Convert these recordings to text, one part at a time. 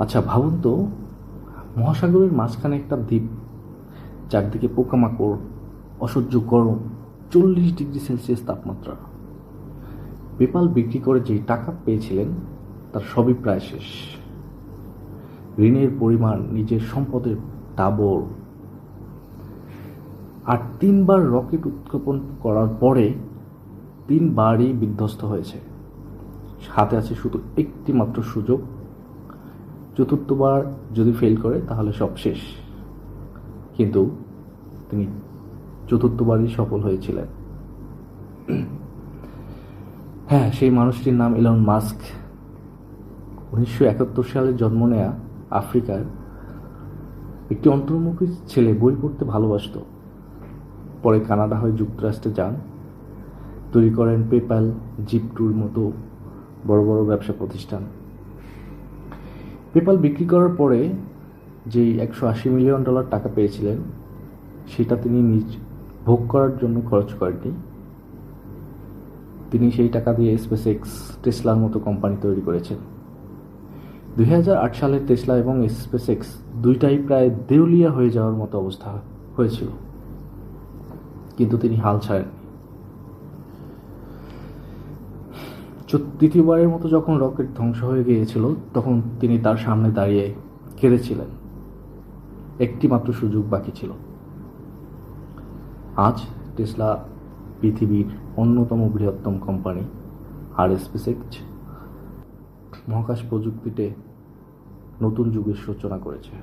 আচ্ছা ভাবুন তো, মহাসাগরের মাঝখানে একটা দ্বীপ, চারদিকে পোকামাকড়, অসহ্য গরম, 40 ডিগ্রি সেলসিয়াস তাপমাত্রা। পেপাল বিক্রি করে যেই টাকা পেয়েছিলেন তার সবই প্রায় শেষ। ঋণের পরিমাণ নিজের সম্পদের ডাবল। আর 3বার রকেট উৎক্ষেপণ করার পরে 3বারই বিধ্বস্ত হয়েছে। হাতে আছে শুধু একটি মাত্র সুযোগ, চতুর্থবার যদি ফেল করে তাহলে সব শেষ। কিন্তু তিনি চতুর্থবারই সফল হয়েছিলেন। হ্যাঁ, সেই মানুষটির নাম ইলন মাস্ক। 1971 সালে জন্ম নেয়া আফ্রিকার একটি অন্তর্মুখী ছেলে, বই পড়তে ভালোবাসত। পরে কানাডা হয়ে যুক্তরাষ্ট্রে যান, তৈরি করেন পেপ্যাল, জিপটুর মতো বড় বড় ব্যবসা প্রতিষ্ঠান। পেপ্যাল বিক্রি করার পরে যেই $180 মিলিয়ন টাকা পেয়েছিলেন, সেটা তিনি নিজ ভোগ করার জন্য খরচ করেননি। তিনি সেই টাকা দিয়ে স্পেসএক্স, টেসলার মতো কোম্পানি তৈরি করেছেন। 2008 সালে টেসলা এবং স্পেসএক্স দুইটাই প্রায় দেউলিয়া হয়ে যাওয়ার মতো অবস্থা হয়েছিল, কিন্তু তিনি হাল ছাড়েননি। তৃতীয়বারের মতো যখন রকেট ধ্বংস হয়ে গিয়েছিল, তখন তিনি তার সামনে দাঁড়িয়ে কেঁদেছিলেন। একটি মাত্র সুযোগ বাকি ছিল। আজ টেসলা পৃথিবীর অন্যতম বৃহত্তম কোম্পানি, আর স্পেসএক্স মহাকাশ প্রযুক্তিতে নতুন যুগের সূচনা করেছে।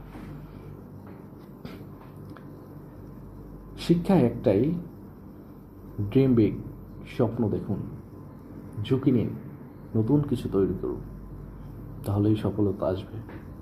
শিক্ষা একটাই, ড্রিম বিগ, স্বপ্ন দেখুন, ঝুঁকি নিন, নতুন কিছু তৈরি করুন, তাহলেই সফলতা আসবে।